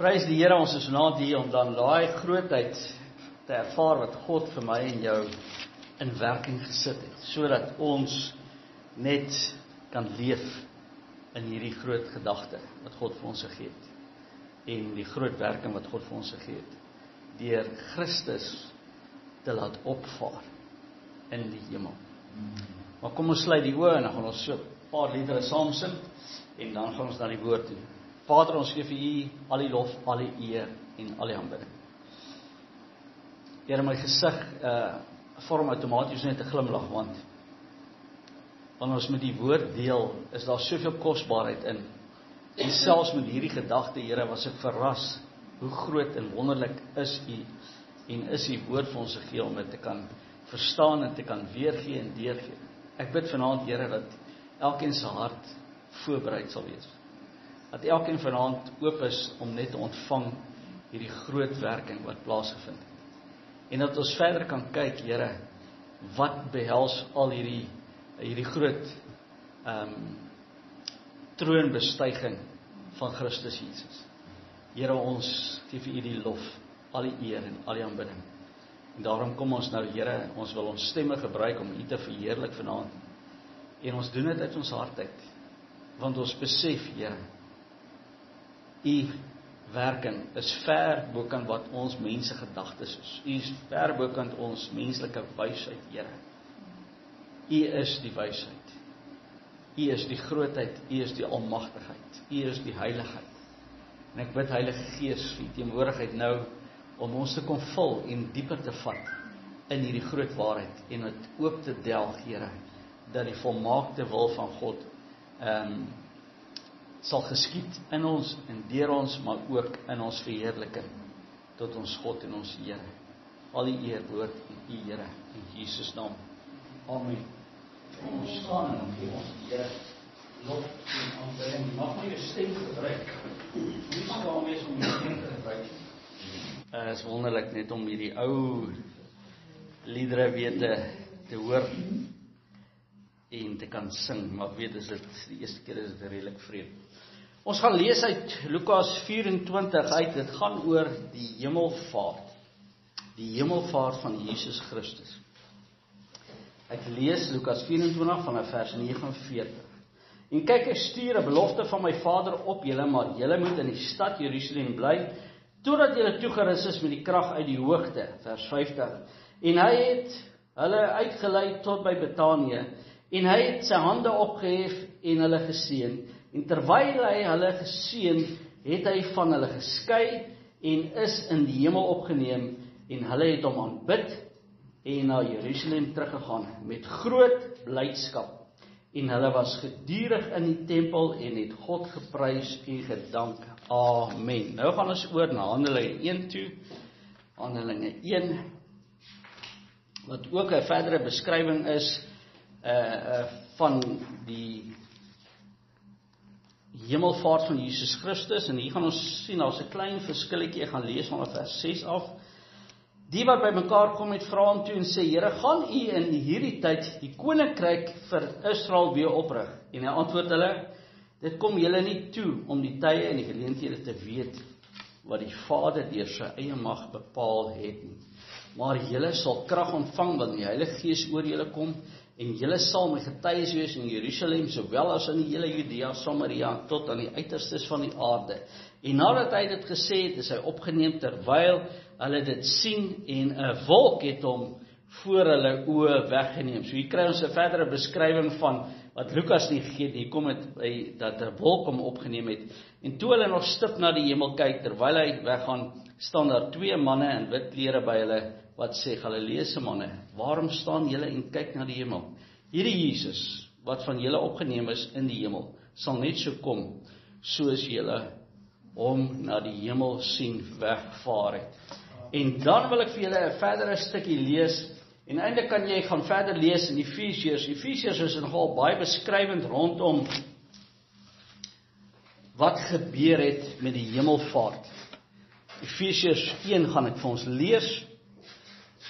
Prys die Here, ons is vanaand hier om dan daai grootheid te ervaar wat God vir my en jou in werking gesit het, sodat ons net kan leef in hierdie groot gedagte wat God vir ons gegee het, en die groot werking wat God vir ons gegee het, deur Christus te laat opvaar in die hemel. Maar kom ons sluit die oë en dan gaan ons so 'n paar liedere saam sing, en dan gaan ons na die woord toe. Vader, ons gee vir U al die lof, al die eer en al die aanbidding. Here, my gesig vorm outomaties net 'n glimlag, want wanneer ons met die woord deel, is daar soveel kosbaarheid in. En selfs met hierdie gedagte, Here, was ek verras hoe groot en wonderlik is U, en is U woord vir ons gegee om dit te kan verstaan en te kan weergee en deurgee. Ek bid vanaand, Here, dat elkeen se hart voorbereid sal wees. Dat elkeen vanaand oop is om net te ontvang hierdie groot werking wat plaasgevind het. En dat ons verder kan kyk, Here, wat behels al hierdie groot troonbestuiging van Christus Jesus. Here, ons gee vir U die lof, al die eer en al die aanbidding. En daarom kom ons nou, Here, ons wil ons stemme gebruik om U te verheerlik vanaand. En ons doen dit uit ons hart uit, want ons besef, Here, U werking is ver bokant wat ons mense gedagtes is. U is ver bokant ons menslike wysheid, Here. U is die wysheid. U is die grootheid, U is die almagtigheid, U is die heiligheid. En ek bid, Heilige Gees, vir U teenwoordigheid nou, om ons te kon vul en dieper te vat in hierdie groot waarheid, en het oop te delg, Here, dat die volmaakte wil van God sal geskied in ons en deur ons, maar ook in ons verheerliking tot ons God en ons Here. Al die eer behoort aan U, Here, in Jesus naam. Amen. Ons staan en gee ons Here lof en aanbidding. Mag my jou stem gebruik. Nie skaam wees om jou stem te gebruik. Is wonderlik net om hierdie ou liedere weer te hoor en te kan sing, maar weet is dit die eerste keer is dit redelik vreemd. Ons gaan lees uit Lukas 24 uit, dit gaan oor die hemelvaart van Jesus Christus. Ek lees Lukas 24 vanaf vers 49. En kyk, ek stuur 'n belofte van my Vader op julle, maar julle moet in die stad Jerusalem bly, totdat julle toegerus is met die krag uit die hoogte, vers 50. En hy het hulle uitgelei tot by Betanië, en hy het sy hande opgehef en hulle geseën. En terwyl hy hulle geseën, het hy van hulle geskei en is in die hemel opgeneem, en hulle het hom aanbid en na Jerusalem teruggegaan met groot blydskap. En hulle was gedurig in die tempel en het God geprys en gedank. Amen. Nou gaan ons oor na Handelinge 1 toe. Handelinge 1, wat ook 'n verdere beskrywing is van die hemelvaart van Jesus Christus. En hier gaan ons sien, daar's 'n klein verskilletjie, ek gaan lees vanaf vers 6 af. Die wat by mekaar kom het vra hom toe en sê, Here, gaan U in hierdie tyd die koninkryk vir Israel weer oprig? En hy antwoord hulle, dit kom julle nie toe om die tye en die geleenthede te weet wat die Vader deur sy eie mag bepaal het nie. Maar julle sal krag ontvang wanneer die Heilige Gees oor julle kom, en julle sal my getuies wees in Jerusalem, sowel as in die hele Judea, Samaria, tot aan die uiterstes van die aarde. En nadat hy dit gesê het, is hy opgeneem terwyl hulle dit sien, en 'n wolk het hom voor hulle oë weggeneem. So hier kry ons 'n verdere beskrywing van wat Lukas nie gegee het. Hier kom dit by dat 'n wolk hom opgeneem het. En toe hulle nog stip na die hemel kyk, terwyl hy weggaan, staan daar 2 manne in wit klere by hulle, wat sê, Galileese manne, waarom staan julle en kyk na die hemel? Hierdie Jesus, wat van julle opgeneem is in die hemel, sal net so kom, soos julle hom na die hemel sien wegvaar het. En dan wil ek vir julle 'n verdere stukkie lees, en eintlik kan jy gaan verder lees in Efesiërs. Efesiërs is nogal baie beskrywend rondom wat gebeur het met die hemelvaart. Efesiërs 1 gaan ek vir ons lees.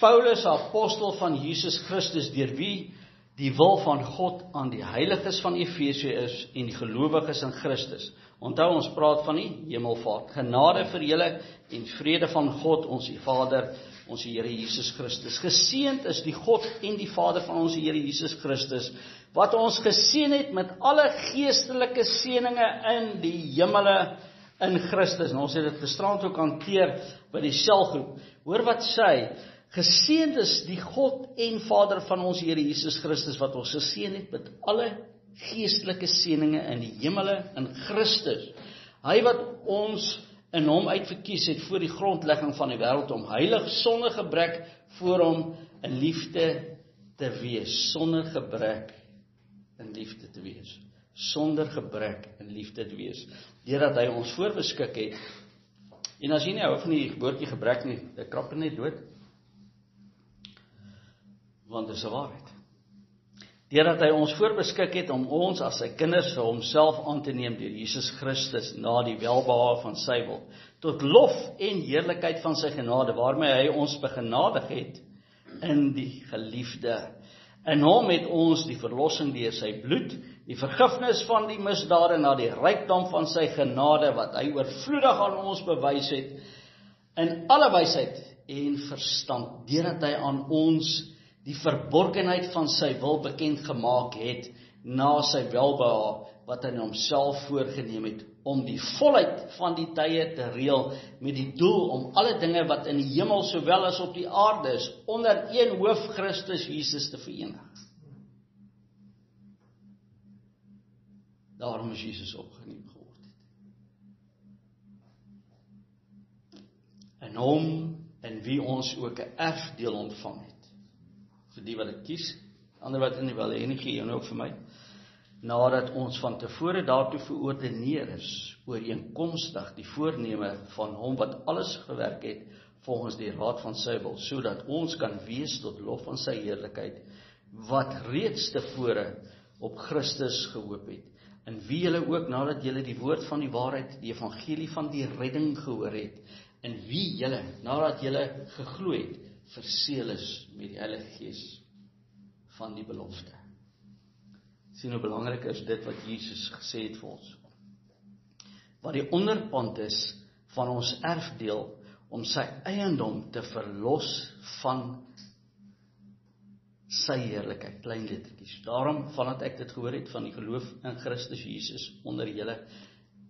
Paulus, apostel van Jesus Christus, deur wie die wil van God aan die heiliges van Efesië is en die gelowiges in Christus, Onthou, ons praat van die hemelvaart. Genade vir julle en vrede van God, ons die Vader, ons Here Jesus Christus. Geseënd is die God en die Vader van ons Here Jesus Christus, wat ons geseën het met alle geestelike seëninge in die hemele in Christus. En ons het dit gisterand ook hanteer by die selgroep. Hoor wat sê hy? Geseënd is die God en Vader van ons Here Jesus Christus, wat ons geseën het met alle geestelike seëninge in die hemele in Christus. Hy wat ons in hom uitverkies het voor die grondlegging van die wêreld, om heilig sonder gebrek voor hom in liefde te wees. Sonder gebrek in liefde te wees. Sonder gebrek in liefde te wees. Deurdat hy ons voorbeskik het. En as jy nie hou van die geboortjie gebrek nie, dan krap jy net dood. Want dit is 'n waarheid. Deurdat hy ons voorbeskik het om ons as sy kinders vir homself aan te neem deur Jesus Christus na die welbehae van sy wil, tot lof en heerlikheid van sy genade, waarmee hy ons begenadig het in die geliefde. In hom het ons die verlossing deur sy bloed, die vergifnis van die misdade na die rykdom van sy genade, wat hy oorvloedig aan ons bewys het, in alle wysheid en verstand, deurdat hy aan ons die verborgenheid van sy wil bekend gemaak het, na sy welbehae, wat hy in homself voorgeneem het, om die volheid van die tye te reël, met die doel om alle dinge wat in die hemel sowel as op die aarde is, onder een hoof Christus Jesus te verenig. Daarom is Jesus opgeneem geword het. In hom, in wie ons ook 'n erfdeel ontvang het. Vir die wat dit kies, ander wat nie wil hê nie, gee jou ook vir my. Nadat ons van tevore daartoe verordeneer is, ooreenkomstig die voorneme van hom wat alles gewerk het, volgens die raad van sy wil, sodat ons kan wees tot lof van sy heerlikheid, wat reeds tevore op Christus gehoop het, in wie julle ook, nadat julle die woord van die waarheid, die evangelie van die redding gehoor het, in wie julle, nadat julle geglo het, verseël is met die Heilige Gees van die belofte. Sien hoe belangrik is dit wat Jesus gesê het vir ons. Wat die onderpand is van ons erfdeel, om sy eiendom te verlos van sy heerlikheid, klein lettertjies. Daarom, vandat ek dit gehoor het van die geloof in Christus Jesus onder julle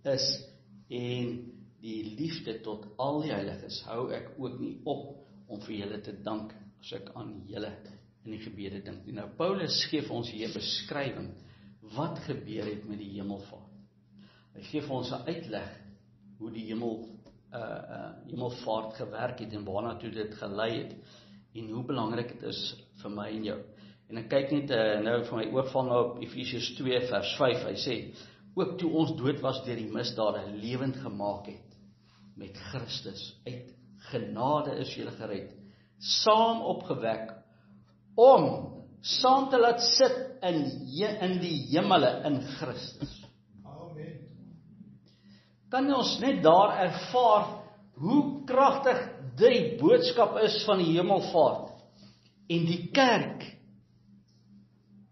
is, en die liefde tot al die heiliges, hou ek ook nie op om vir julle te dank, as ek aan julle in die gebede dink. Nou, Paulus gee vir ons hier 'n beskrywing, wat gebeur het met die hemelvaart. Hy gee vir ons 'n uitleg, hoe die hemelvaart gewerk het, en waarna toe dit gelei het, en hoe belangrik dit is vir my en jou. En ek kyk net, nou vir my oogval nou op Efesiërs 2 vers 5, hy sê, ook toe ons dood was deur die misdade, lewend gemaak het, met Christus, uit genade is julle gered, saam opgewek, om saam te laat sit in die hemele in Christus. Amen. Kan ons net daar ervaar hoe kragtig die boodskap is van die hemelvaart. En die kerk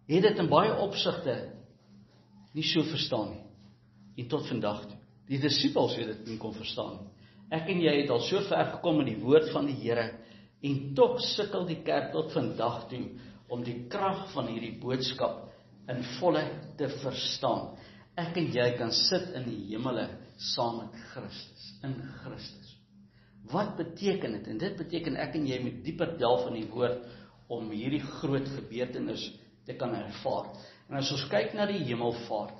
het dit in baie opsigte nie so verstaan nie. En tot vandag toe. Die disippels het dit nie kon verstaan nie. Ek en jy het al so ver gekom in die woord van die Here, en tog sukkel die kerk tot vandag toe om die krag van hierdie boodskap in volle te verstaan. Ek en jy kan sit in die hemele saam met Christus, in Christus. Wat beteken dit? En dit beteken ek en jy moet dieper delf in die woord om hierdie groot gebeurtenis te kan ervaar. En as ons kyk na die hemelvaart,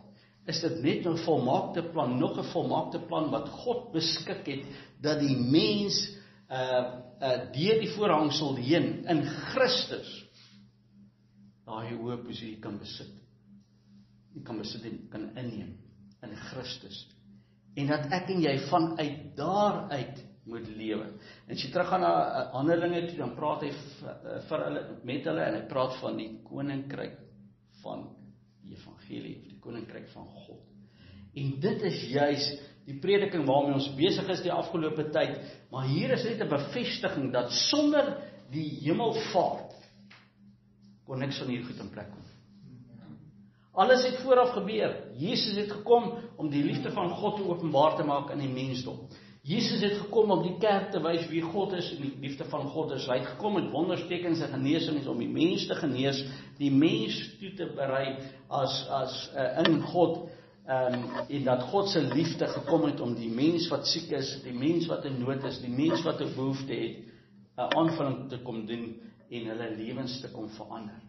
is dit net 'n volmaakte plan, nog 'n volmaakte plan wat God beskik het, dat die mens deur die voorhangsel heen in Christus daai hoë posisie kan besit. Jy kan besit en kan inneem in Christus. En dat ek en jy vanuit daaruit moet lewe. En as jy teruggaan na Handelinge toe, dan praat hy vir hulle, met hulle, en hy praat van die koninkryk van die evangelie, of die koninkryk van God. En dit is juis die prediking waarmee ons besig is die afgelope tyd, maar hier is net 'n bevestiging dat sonder die hemelvaart kon niks van hier goed in plek kom. Alles het vooraf gebeur. Jesus het gekom om die liefde van God te openbaar te maak in die mensdom. Jesus het gekom om die kerk te wys wie God is en die liefde van God is. Hy het gekom met wonderstekens en genesings om die mens te genees, die mens toe te berei as in God, en dat God se liefde gekom het om die mens wat siek is, die mens wat in nood is, die mens wat 'n behoefte het, 'n aanvulling te kom doen en hulle lewens te kom verander.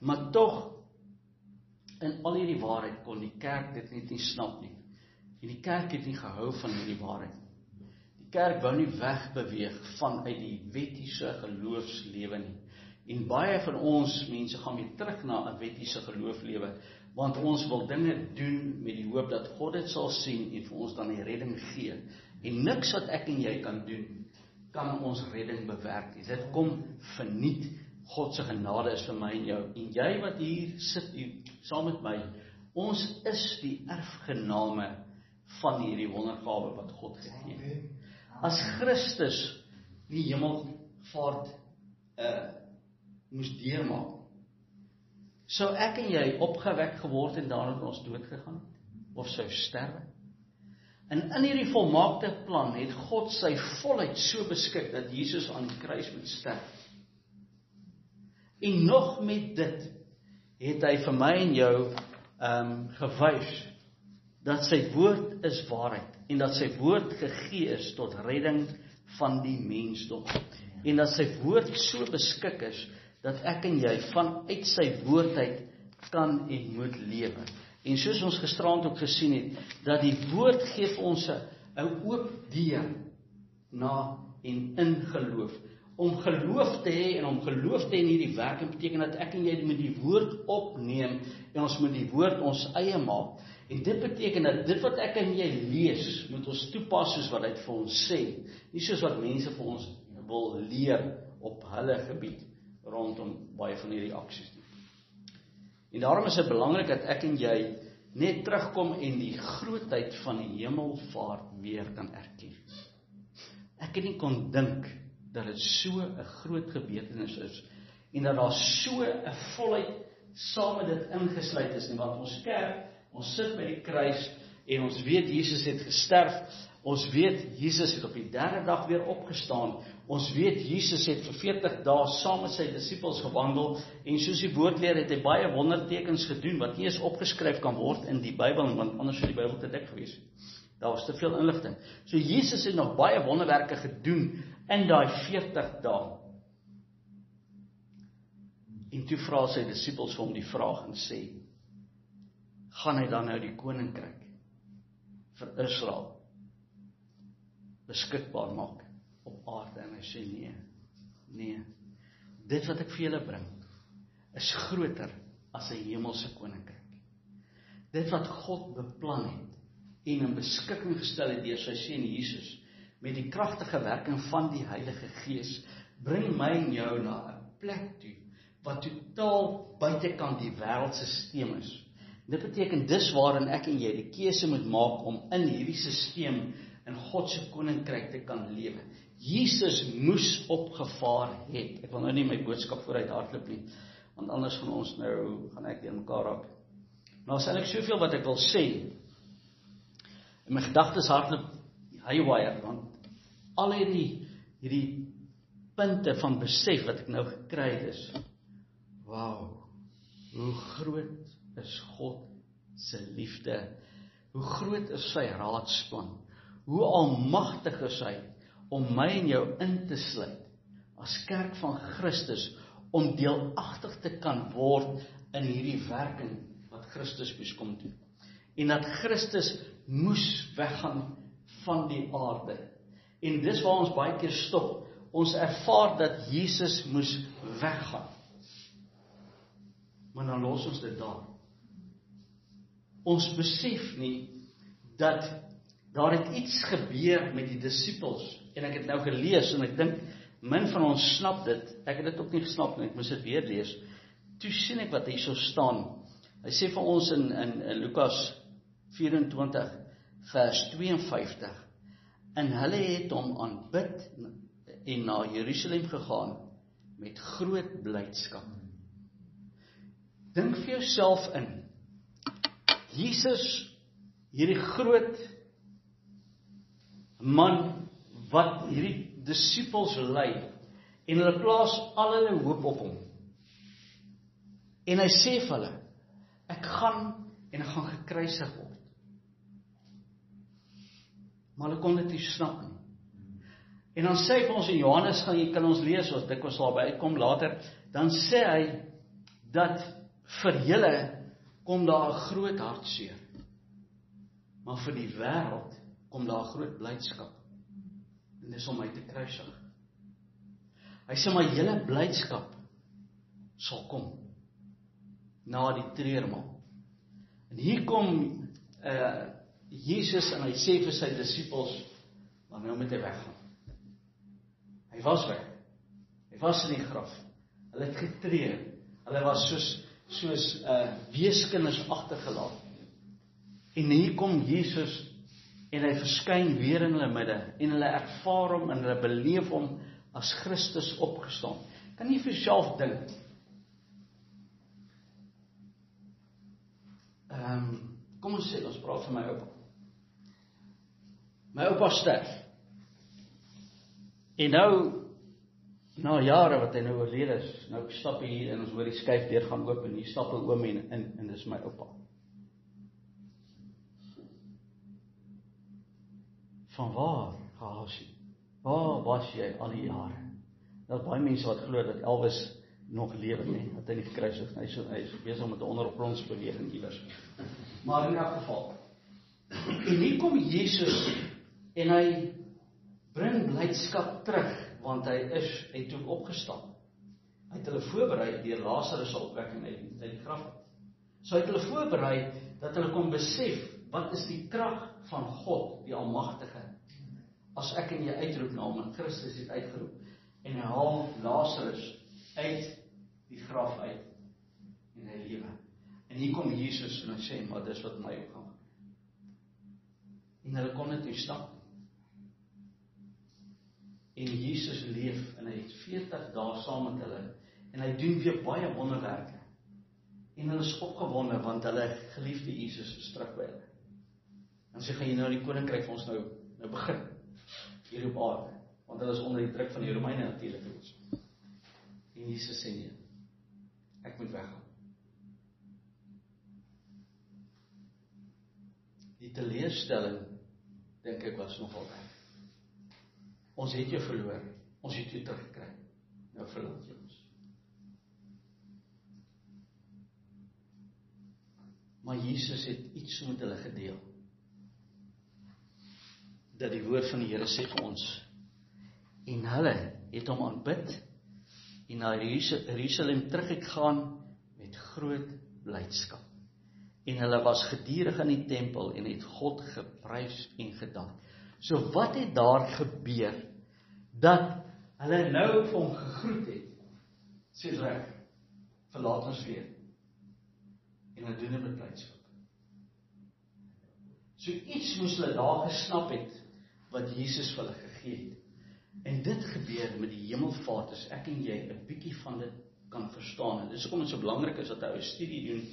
Maar tog, in al hierdie waarheid kon die kerk dit net nie snap nie. En die kerk het nie gehou van hierdie waarheid. Die kerk wou nie wegbeweeg vanuit die wettiese geloofslewe nie. En baie van ons mense gaan weer terug na 'n wettiese geloofslewe, want ons wil dinge doen met die hoop dat God dit sal sien en vir ons dan die redding gee. En niks wat ek en jy kan doen, kan ons redding bewerk. Dit kom verniet. God se genade is vir my en jou. En jy wat hier sit, saam met my, ons is die erfgename van hierdie wondergawe wat God gegee het. As Christus die hemelvaart moes deurmaak, sou ek en jy opgewek geword en daarna in ons dood gegaan het, of sou sterwe? En in hierdie volmaakte plan het God sy volheid so beskik dat Jesus aan die kruis moet sterf. En nog met dit het hy vir my en jou gewys dat sy woord is waarheid en dat sy woord gegee is tot redding van die mensdom. En dat sy woord so beskik is dat ek en jy vanuit sy woord uit kan en moet lewe. En soos ons gisterand ook gesien het, dat die woord gee vir ons 'n oop deur na en in geloof. Om geloof te hê en om geloof te hê in hierdie werking beteken dat ek en jy moet die woord opneem en ons moet die woord ons eie maak. En dit beteken dat dit wat ek en jy lees, moet ons toepas soos wat hy vir ons sê, nie soos wat mense vir ons wil leer op hulle gebied rondom baie van hierdie aksies nie. En daarom is dit belangrik dat ek en jy net terugkom en die grootheid van die hemelvaart weer kan erken. Ek het nie kon dink dat dit so 'n groot gebeurtenis is en dat daar so 'n volheid saam met dit ingesluit is nie, want ons kerk, ons sit by die kruis en ons weet Jesus het gesterf, ons weet Jesus het op die 3de dag weer opgestaan, ons weet Jesus het vir 40 dae saam met sy disippels gewandel en soos die woord leer het hy baie wondertekens gedoen wat nie eens opgeskryf kan word in die Bybel, want anders sou die Bybel te dik gewees het. Daar was te veel inligting. So Jesus het nog baie wonderwerke gedoen in daai 40 dae. En toe vra sy disippels vir hom die vraag en sê, gaan hy dan nou die koninkryk vir Israel beskikbaar maak op aarde? En hy sê nee, dit wat ek vir julle bring is groter as 'n hemelse koninkryk. Dit wat God beplan het en in beskikking gestel het deur sy seun Jesus, met die kragtige werking van die Heilige Gees, bring my en jou na 'n plek toe wat totaal buitekant die wêreldstelsel is. Dit beteken dis waarin ek en jy die keuse moet maak om in hierdie stelsel in God se koninkryk te kan lewe. Jesus moes opgevaar het. Ek wil nou nie my boodskap vooruit hardloop nie, want anders gaan ek deur mekaar raak. Nou is eintlik soveel wat ek wil sê. En my gedagtes hardloop haywire, want al hierdie punte van besef wat ek nou gekry het is, wow, hoe groot is God se liefde, hoe groot is sy raadsplan, hoe almagtig is hy om my en jou in te sluit as kerk van Christus, om deelagtig te kan word in hierdie werking wat Christus moes kom doen. En dat Christus moes weggaan van die aarde. En dis waar ons baie keer stop. Ons ervaar dat Jesus moes weggaan. Maar dan los ons dit daar. Ons besef nie dat daar het iets gebeur met die disippels. En ek het nou gelees en ek dink min van ons snap dit. Ek het dit ook nie gesnap nie, ek moes dit weer lees. Toe sien ek wat hier so staan. Hy sê vir ons in Lukas 24 vers 52, en hulle het hom aanbid en na Jerusalem gegaan met groot blydskap. Dink vir jouself in, Jesus, hierdie groot man, wat hierdie disippels lei, en hulle plaas al hulle hoop op hom. En hy sê vir hulle, ek gaan gekruisig word. Maar hulle kon dit nie snap nie. En dan sê hy vir ons in Johannes, kan ons lees, as dikwels daarby uitkom later, dan sê hy, dat vir julle kom daar 'n groot hartseer. Maar vir die wêreld kom daar 'n groot blydskap. En dis om my te kruisig. Hy sê, maar julle blydskap sal kom na die treurmaal. En hier kom Jesus en hy sê vir sy disippels, maar nou moet hy weggaan. Hy was weg. Hy was in die graf. Hulle het getreur. Hulle was soos weeskinders agtergelaat. En hier kom Jesus en hy verskyn weer in hulle midde en hulle ervaar hom en hulle beleef hom as Christus opgestaan. Kan jy vir jouself dink? Kom ons sê, ons praat van my oupa. My oupa sterf. En nou, na jare wat hy nou oorlede is, nou stap hy hier en ons hoor die skuif deur gaan oop en hier stap 'n oom en dis my oupa. Van waar gehaas jy? Waar was jy al die jare? Daar's baie mense wat glo dat Elvis nog lewe, nee, dat hy nie gekruisig is. Hy is besig met 'n ondergrondsbeweging iewers. Maar in elk geval. En hier kom Jesus en hy bring blydskap terug, want hy het toe opgestaan. Hy het hulle voorberei deur Lazarus se opwekking uit die graf. So hy het hulle voorberei dat hulle kon besef wat is die krag van God, die Almagtige. As ek en jy uitroep na hom, en Christus het uitgeroep, en hy haal Lazarus uit die graf uit, en hy lewe. En hier kom Jesus en hy sê, maar dis wat my ook gaan. En hulle kon dit nie snap. En Jesus leef, en hy het 40 dae saam met hulle, en hy doen weer baie wonderwerke. En hulle is opgewonde, want hulle geliefde Jesus is terug by hulle. En sê, gaan jy nou die koninkryk vir ons nou begin, hier op aarde, want hulle is onder die druk van die Romeine natuurlik. En Jesus sê, nee, ek moet weggaan. Die teleurstelling, dink ek, was nogal weg. Ons het jou verloor, ons het jou teruggekry, nou verlaat jy ons. Maar Jesus het iets met hulle gedeel, dat die woord van die Here sê vir ons, en hulle het hom aanbid, en na Jerusalem teruggegaan met groot blydskap. En hulle was gedurig in die tempel en het God geprys en gedank. So wat het daar gebeur, dat hulle nou vir hom gegroet het, sê reg, verlaat ons weer, en hulle doen dit met blydskap. So iets moes hulle daar gesnap het, wat Jesus vir hulle gegee het. En dit gebeur met die hemelvaart, as ek en jy 'n bietjie van dit kan verstaan. En dis hoekom dit so belangrik is dat hy 'n studie doen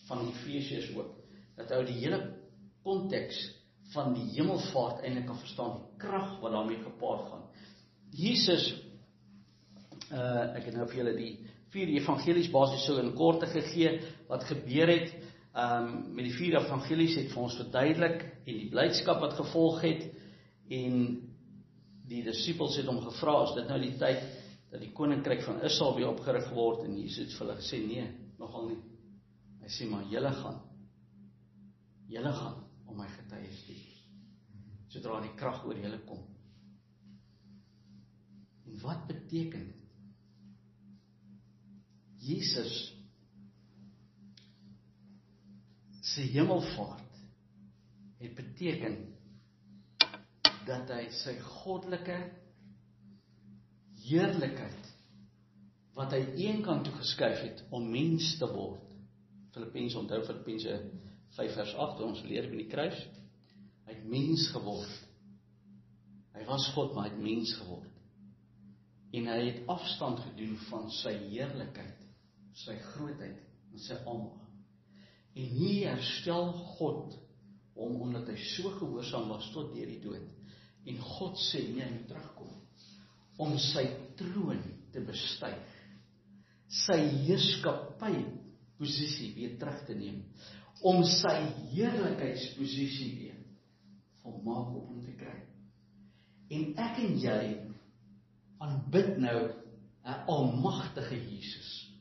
van Efesiërs ook, dat hy die hele konteks van die hemelvaart eintlik kan verstaan, die krag wat daarmee gepaard gaan. Jesus, ek het nou vir julle die 4 evangelies basies so in korte gegee, wat gebeur het, met die 4 evangelies het vir ons verduidelik, en die blydskap wat gevolg het, en die disippels het hom gevra, is dit nou die tyd, dat die koninkryk van Israel weer opgerig word, en Jesus het vir hulle gesê, nee, nogal nie. Hy sê, maar julle gaan om my getuies te wees, sodra die krag oor julle kom. En wat beteken dit? Jesus se hemelvaart het beteken dat hy sy goddelike heerlikheid, wat hy eenkant toe geskuif het, om mens te word. Filippense, onthou Filippense 5 vers 8, ons leer by die kruis, hy het mens geword. Hy was God, maar hy het mens geword. En hy het afstand gedoen van sy heerlikheid, sy grootheid en sy almag. En hier herstel God hom, omdat hy so gehoorsaam was tot deur die dood. En God sê, nee, hy moet terugkom, om sy troon te bestyg, sy heerskappy posisie weer terug te neem, om sy heerlikheidsposisie weer volmaak op hom te kry. En ek en jy aanbid nou 'n almagtige Jesus.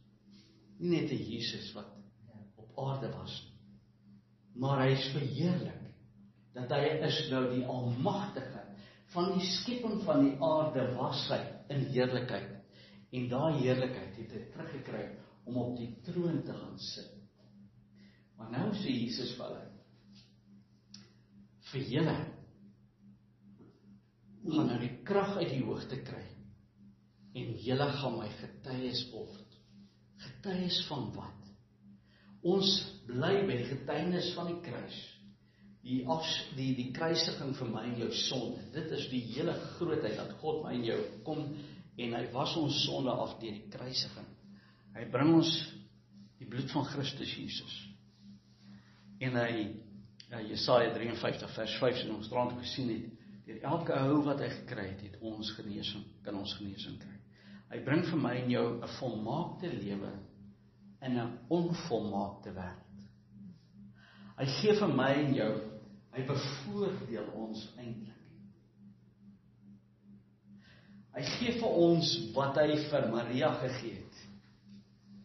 Nie net 'n Jesus wat op aarde was, maar hy is verheerlik, dat hy is nou die almagtige, van die skepping van die aarde was hy in heerlikheid, en daai heerlikheid het hy teruggekry, om op die troon te gaan sit. Maar nou sê Jesus vir hulle, vir julle, gaan nou die krag uit die hoogte kry, en julle gaan my getuies word. Getuies van wat? Ons bly by die getuienis van die kruis, die kruisiging vir my en jou sonde. Dit is die hele grootheid, dat God my en jou kom, en hy was ons sonde af deur die kruisiging. Hy bring ons die bloed van Christus Jesus. En hy, Jesaja 53 vers 5, en ons strand gesien het, deur elke hou wat hy gekry het, het ons genesing, kan ons genesing kry. Hy bring vir my en jou 'n volmaakte lewe in 'n onvolmaakte wêreld. Hy gee vir my en jou, hy bevoordeel ons eintlik. Hy gee vir ons wat hy vir Maria gegee het,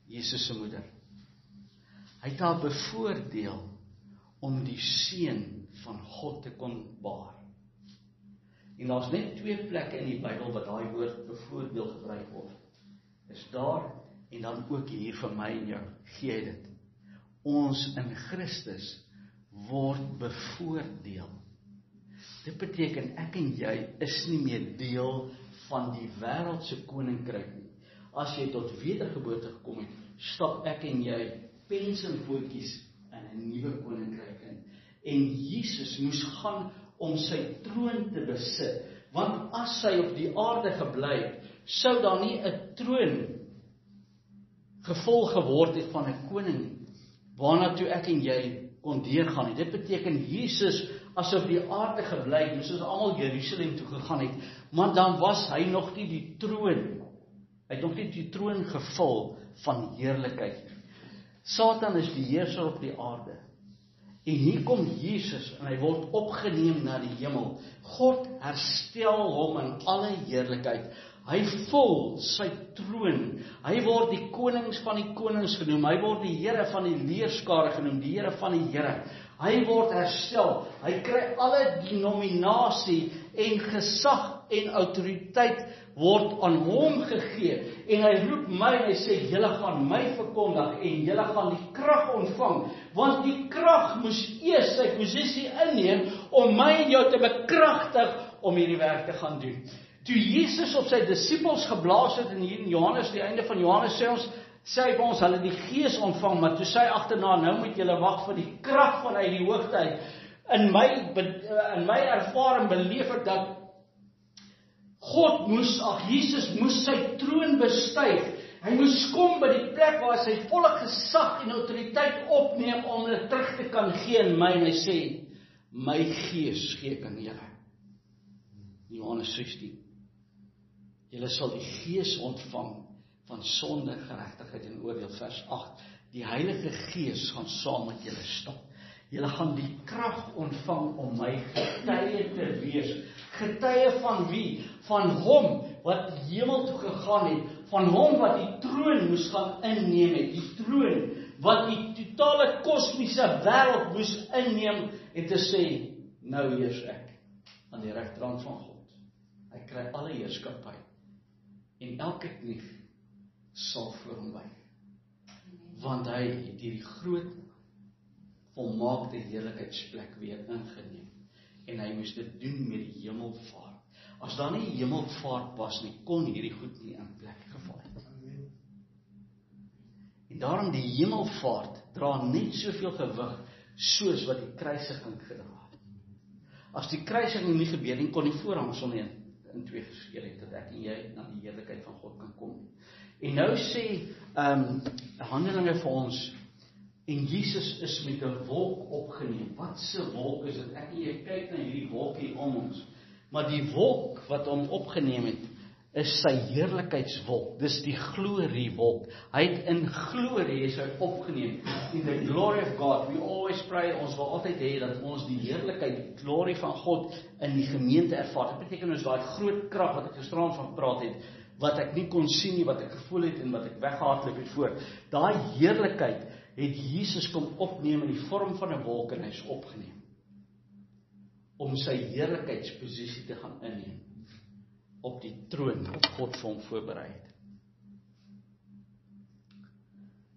Jesus se moeder. Hy het haar bevoordeel om die seun van God te kon baar. En daar's net 2 plekke in die Bybel wat daai woord bevoordeel gebruik word. Is daar, en dan ook hier vir my en jou, gee hy dit. Ons in Christus word bevoordeel. Dit beteken ek en jy is nie meer deel van die wêreldse koninkryk nie. As jy tot wedergeboorte gekom het, stap ek en jy pens en voetjies in 'n nuwe koninkryk in. En Jesus moes gaan om sy troon te besit, want as hy op die aarde gebly het, sou daar nie 'n troon gevolg geword het van 'n koning nie, waarna toe ek en jy kon deurgaan nie. Dit beteken Jesus, as op die aarde gebly het, moes ons almal Jerusalem toe gegaan het, maar dan was hy nog nie die troon, hy het nog nie die troon gevul van heerlikheid. Satan is die heerser op die aarde, en hier kom Jesus, en hy word opgeneem na die hemel. God herstel hom in alle heerlikheid. Hy vul sy troon. Hy word die konings van die konings genoem. Hy word die Here van die leerskare genoem, die Here van die Here. Hy word herstel. Hy kry alle denominasie en gesag en autoriteit word aan hom gegee. En hy roep my en hy sê, julle gaan my verkondig en julle gaan die krag ontvang. Want die krag moes eers sy posisie inneem om my en jou te bekragtig om hierdie werk te gaan doen. Toe Jesus op sy disippels geblaas het, en hier in Johannes, die einde van Johannes sê hy vir ons, hulle die Gees ontvang, maar toe sê hy agterna, nou moet julle wag vir die krag vanuit die hoogte uit. In my ervaring beleef ek dat Jesus moes sy troon bestyg. Hy moes kom by die plek waar sy volle gesag en autoriteit opneem om dit terug te kan gee in my, en hy sê, my Gees gee ek aan julle. Johannes 16. Julle sal die Gees ontvang van sonde, geregtigheid en oordeel. Vers 8. Die Heilige Gees gaan saam met julle stap. Julle gaan die krag ontvang om my getuie te wees. Getuie van wie? Van hom wat die hemel toe gegaan het, van hom wat die troon moes gaan inneem het, die troon wat die totale kosmiese wêreld moes inneem en te sê, nou heers ek aan die regterhand van God. Hy kry alle heerskappy en elke knie sal voor hom buig. Want hy het hierdie groot volmaakte heerlikheidsplek weer ingeneem. En hy moes dit doen met die hemelvaart. As daar nie hemelvaart was nie, kon hierdie goed nie in plek geval het. En daarom die hemelvaart dra net soveel gewig soos wat die kruisiging gedra het. As die kruisiging nie gebeur nie, kon die voorhangsel nie in 2 geskeur het, dat ek en jy na die heerlikheid van God kan kom. En nou sê Handelinge vir ons, En Jesus is met 'n wolk opgeneem. Wat 'n wolk is dit? Ek en jy kyk na hierdie wolk hier om ons. Maar die wolk wat hom opgeneem het, is sy heerlikheidswolk. Dis die gloriewolk. Hy het in glorie is hy opgeneem. In the glory of God. We always pray, ons wil altyd hê dat ons die heerlikheid, die glorie van God in die gemeente ervaar. Dit beteken ons daai groot krag wat ek gisteraan van gepraat het, wat ek nie kon sien nie, wat ek gevoel het en wat ek weggehardloop het voor. Daai heerlikheid het Jesus kom opneem in die vorm van 'n wolk en hy is opgeneem. Om sy heerlikheidsposisie te gaan inneem. Op die troon wat God vir hom voorberei het.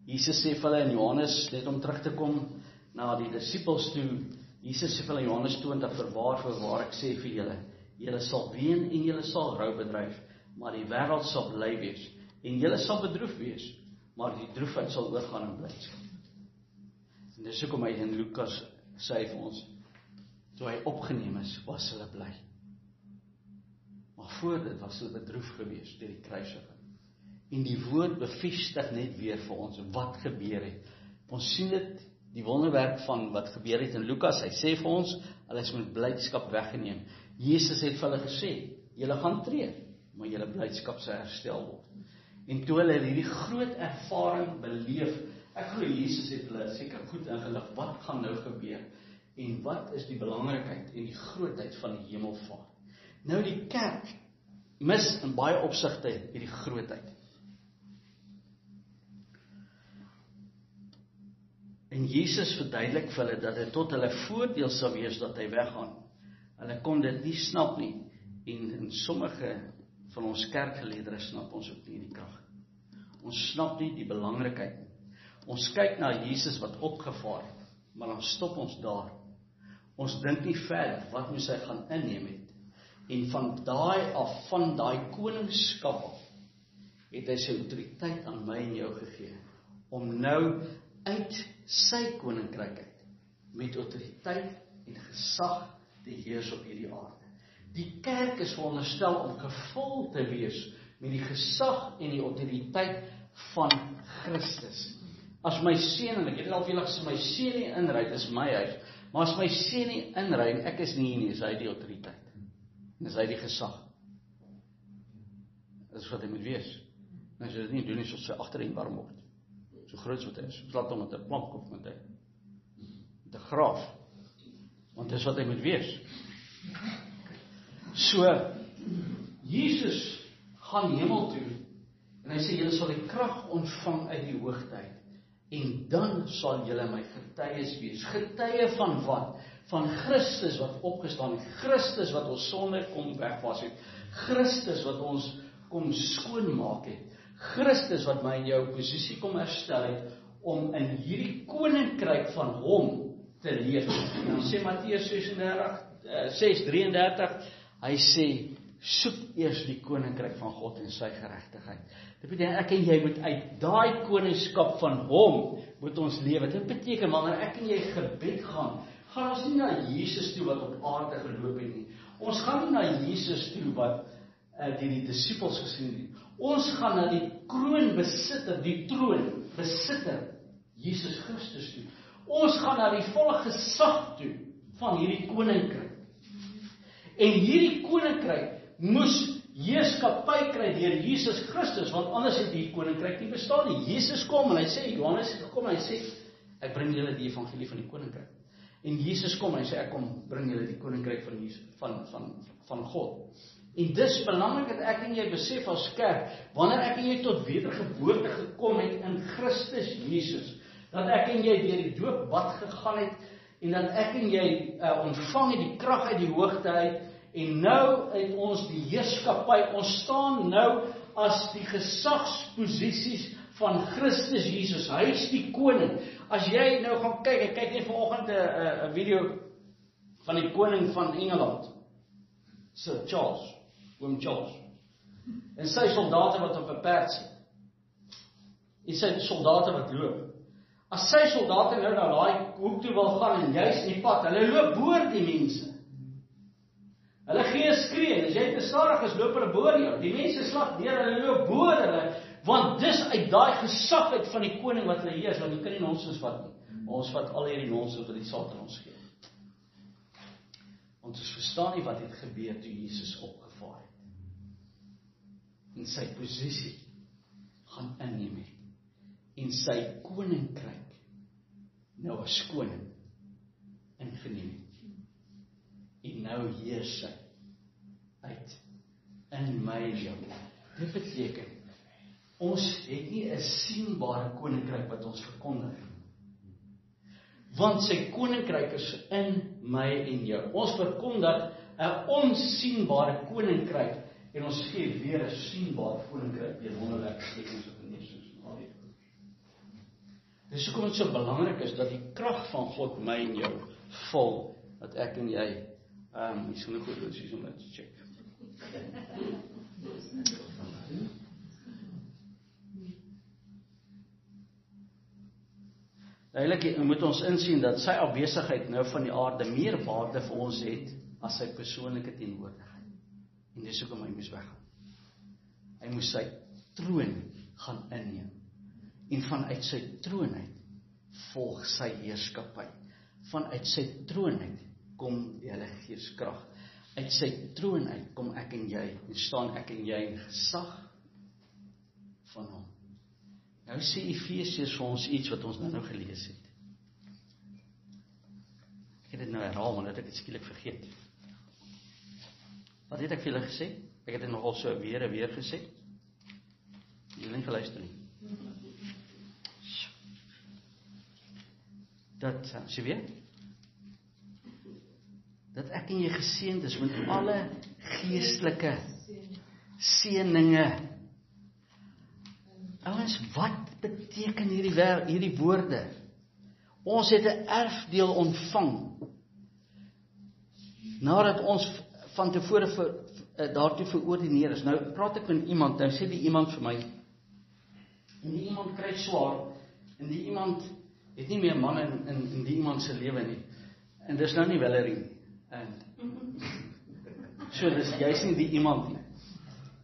Jesus sê vir hulle in Johannes, net om terug te kom na die disippels toe, Jesus sê vir hulle in Johannes 20, voorwaar ek sê vir julle, julle sal ween en julle sal rou bedryf, maar die wêreld sal bly wees, en julle sal bedroef wees, maar die droefheid sal oorgaan in blydskap. En dis hoekom hy in Lukas sê vir ons, toe hy opgeneem is, was hulle bly. Maar voor dit was hulle bedroef gewees deur die kruisiging. En die woord bevestig net weer vir ons wat gebeur het. Ons sien dit, die wonderwerk van wat gebeur het in Lukas. Hy sê vir ons, hulle is met blydskap weggeneem. Jesus het vir hulle gesê, julle gaan treur, maar julle blydskap sal herstel word. En toe hulle hierdie groot ervaring beleef, ek glo Jesus het hulle seker goed ingelig, wat gaan nou gebeur? En wat is die belangrikheid en die grootheid van die hemelvaart? Nou die kerk mis in baie opsigte hierdie grootheid. En Jesus verduidelik vir hulle dat dit tot hulle voordeel sal wees dat hy weggaan. Hulle kon dit nie snap nie. En in sommige van ons kerkgeleerders snap ons ook nie die krag. Ons snap nie die belangrikheid nie. Ons kyk na Jesus wat opgevaar het, maar dan stop ons daar. Ons dink nie verder wat moes hy gaan inneem het. En van daai koningskap af, het hy sy autoriteit aan my en jou gegee, om nou uit sy koninkryk uit, met autoriteit en gesag te heers op hierdie aarde. Die kerk is veronderstel om gevul te wees met die gesag en die autoriteit van Christus. As my seun, en ek het al vir julle gesê, my seun nie inry, dis my huis, maar as my seun nie inry, en ek is nie, is hy die autoriteit. En is hy die gesag. Dit is wat hy moet wees. En as jy dit nie doen, is sy agterend warm word. So groot wat hy is. Ons laat hom met 'n plank of met 'n graaf. Want dis wat hy moet wees. So, Jesus gaan hemel toe, en hy sê, julle sal die krag ontvang uit die hoogte uit, en dan sal julle my getuies wees. Getuie van wat? Van Christus wat opgestaan het, Christus wat ons sonde kom wegwas het, Christus wat ons kom skoonmaak het, Christus wat my en jou posisie kom herstel het, om in hierdie koninkryk van hom te leef. En dan sê Matteus 6:33, hy sê, soek eers die koninkryk van God en sy geregtigheid. Dit beteken ek en jy moet uit daai koningskap van hom moet ons lewe. Dit beteken wanneer ek en jy gebed gaan ons nie na Jesus toe wat op aarde geloop het nie. Ons gaan nie na Jesus toe wat die disippels gesien het nie. Ons gaan na die kroonbesitter, die troonbesitter, Jesus Christus toe. Ons gaan na die volle gesag toe van hierdie koninkryk. En hierdie koninkryk moes heerskappy kry deur Jesus Christus, want anders het die koninkryk nie bestaan nie. Jesus kom en hy sê, Johannes het gekom en hy sê, ek bring julle die evangelie van die koninkryk. En Jesus kom en hy sê, ek kom bring julle die koninkryk van God. En dis belangrik dat ek en jy besef as kerk, wanneer ek en jy tot wedergeboorte gekom het in Christus Jesus, dat ek en jy deur die doopbad gegaan het, en dat ek en jy ontvang het die krag uit die hoogte uit, en nou het ons die heerskappy, ons staan nou as die gesagsposisies van Christus Jesus, hy is die koning. As jy nou gaan kyk, ek kyk net vanoggend 'n video van die koning van Engeland, Sir Charles, William Charles, en sy soldate wat op 'n perd sit, en sy soldate wat loop. As sy soldate nou na daai hoek toe wil gaan en jy's in die pad, hulle loop boor die mense. Hulle gee 'n skree, as jy te stadig is, loop hulle boor jou. Die mense slag deur, hulle loop boor hulle. Want dis uit daai gesag uit van die koning wat hulle heers, want jy kan nie nonsens vat nie. Maar ons vat al hierdie nonsens wat die Satan ons gee. Want ons verstaan nie wat het gebeur toe Jesus opgevaar het. En sy posisie gaan inneem het. En sy koninkryk nou as koning ingeneem het. En nou heers sy uit in my jou. Dit beteken, ons het nie 'n sienbare koninkryk wat ons verkondig. Want sy koninkryk is in my en jou. Ons verkondig 'n onsienbare koninkryk en ons gee weer 'n sienbare koninkryk deur wonderlike tekens wat in Jesus naam. Dis hoekom dit so belangrik is dat die krag van God my en jou vul, dat ek en jy, is genoeg goed is om dit te check. Eigenlijk moet ons insien dat sy afwesigheid nou van die aarde meer waarde vir ons het as sy persoonlike teenwoordigheid. En dis hoekom hy moes weggaan. Hy moes sy troon gaan inneem. En vanuit sy troon uit volg sy heerskappy. Vanuit sy troon uit kom die Heilige Gees krag. Uit sy troon uit kom ek en jy, en staan ek en jy in gesag van hom. Nou sê Efesiërs vir ons iets wat ons nou gelees het. Ek het dit nou herhaal, maar dat ek dit skielik vergeet. Wat het ek vir julle gesê? Ek het dit nogal so weer gesê. Julle nie geluister nie. Dat, sê weer? Dat ek en jy geseënd is met alle geestelike seëninge. Ouens, wat beteken hierdie woorde? Ons het 'n erfdeel ontvang. Nadat ons van tevore daartoe verordineer is. Nou praat ek met iemand, nou sê die iemand vir my, en die iemand kry swaar, en die iemand het nie meer man in die iemand se lewe nie. En dis nou nie Valerie nie. So dis juist nie die iemand nie.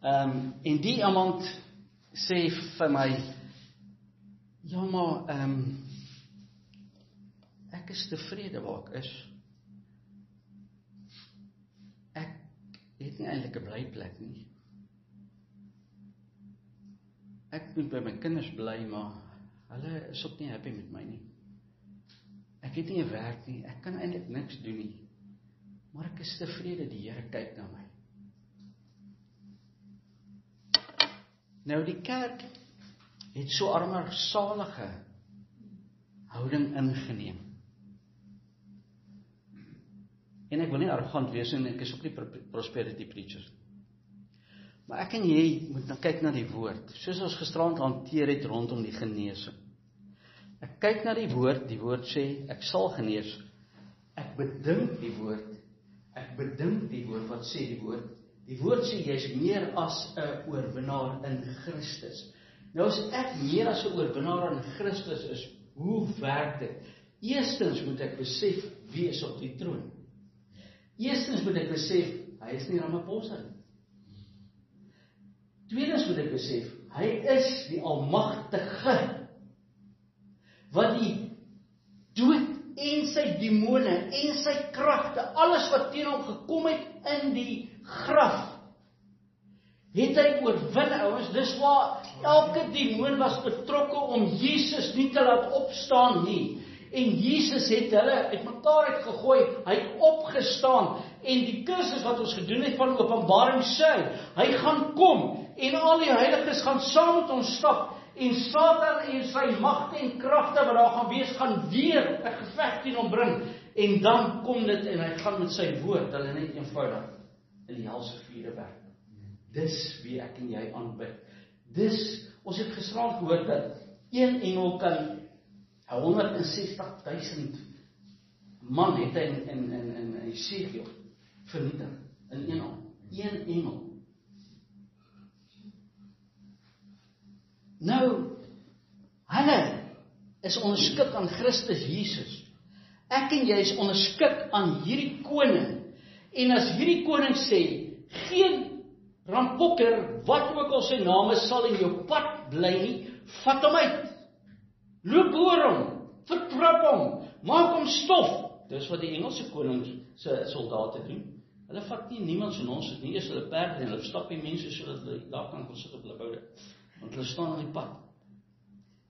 En die iemand sê vir my, ja maar, ek is tevrede waar ek is. Ek het nie eintlik 'n blyplek nie. Ek moet by my kinders bly, maar hulle is ook nie happy met my nie. Ek het nie 'n werk nie, ek kan eintlik niks doen nie. Maar ek is tevrede, die Here kyk na my. Nou die kerk het so armsalige houding ingeneem. En ek wil nie arrogant wees en ek is ook nie prosperity preacher. Maar ek en jy moet nou kyk na die woord, soos ons gisterand hanteer het rondom die genesing. Ek kyk na die woord sê, ek sal genees. Ek bedink die woord, wat sê die woord? Die woord sê, jy is meer as 'n oorwinnaar in Christus. Nou as ek meer as 'n oorwinnaar in Christus is, hoe werk dit? Eerstens moet ek besef, wie is op die troon? Eerstens moet ek besef, hy is nie Ramaphosa nie. Tweedens moet ek besef, hy is die Almagtige, wat die dood en sy demone en sy kragte, alles wat teen hom gekom het in die graf, het hy oorwin, ouens. Dis waar elke demoon was betrokke om Jesus nie te laat opstaan nie. En Jesus het hulle uitmekaar uitgegooi, hy het opgestaan, en die kursus wat ons gedoen het van Openbaring sê, hy gaan kom, en al die heiliges gaan saam met ons stap, en Satan en sy magte en kragte wat daar gaan wees, gaan weer 'n geveg teen hom bring, en dan kom dit, en hy gaan met sy woord, hulle net eenvoudig, in die helse vuur werk. Dis wie ek en jy aanbid. Ons het gisterand gehoor dat een engel kan 160,000 man het hy in Esegiel vernietig, in een engel. Nou, hulle is onderskik aan Christus Jesus. Ek en jy is onderskik aan hierdie koning. En as hierdie koning sê, geen rampokker, wat ook al sy naam is, sal in jou pad bly nie, vat hom uit. Loop oor hom, vertrap hom, maak hom stof. Dis wat die Engelse koning se soldate doen. Hulle vat nie niemand se nonsens nie, eers hulle perde en hulle stap die mense sodat hulle daar kan sit op hulle boude. Want hulle staan aan die pad.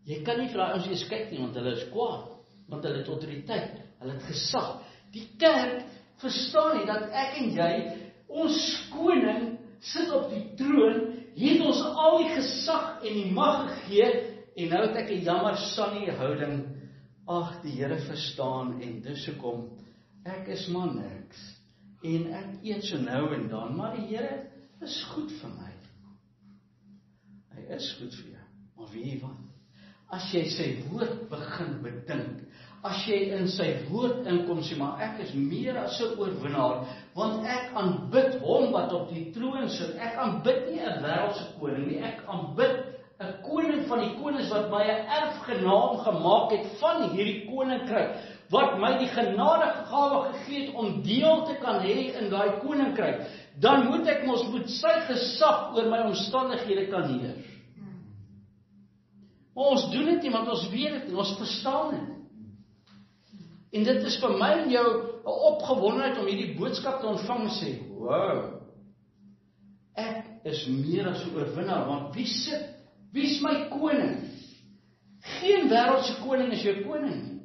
Jy kan nie vir daai ouens eens kyk nie, want hulle is kwaad, want hulle het autoriteit, hulle het gesag. Die kerk verstaan nie dat ek en jy, ons koning sit op die troon, het ons al die gesag en die mag gegee, en nou het ek 'n jammer Sunny houding. Ag, die Here verstaan, en dis hoekom ek is maar niks, en ek eet so nou en dan, maar die Here is goed vir my. Hy is goed vir jou, maar weet jy wat? As jy sy woord begin bedink, as jy in sy woord inkom, sê maar ek is meer as 'n oorwinnaar, want ek aanbid hom wat op die troon sit. Ek aanbid nie 'n wêreldse koning nie, ek aanbid 'n koning van die konings wat my 'n erfgenaam gemaak het van hierdie koninkryk, wat my die genadegawe gegee het om deel te kan hê in daai koninkryk. Dan moet ek mos met sy gesag oor my omstandighede kan heers. Maar ons doen dit nie, want ons weet dit nie, ons verstaan dit. En dit is vir my en jou 'n opgewondenheid om hierdie boodskap te ontvang en sê, wow, ek is meer as 'n oorwinnaar, want wie is my koning? Geen wêreldse koning is jou koning nie.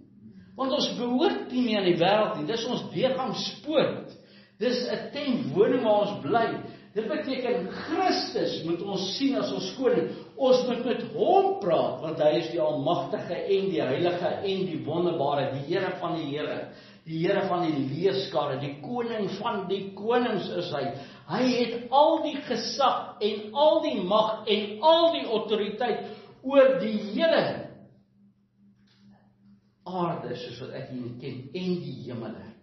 Want ons behoort nie meer aan die wêreld nie, dis ons deurgangspoort. Dis 'n tentwoning waar ons bly. Dit beteken Christus moet ons sien as ons koning. Ons moet met hom praat, want hy is die almagtige en die heilige en die wonderbare, die Here van die Here, die Here van die leerskare, die koning van die konings is hy. Hy het al die gesag en al die mag en al die autoriteit oor die hele aarde, soos wat ek hier ken, en die hemele.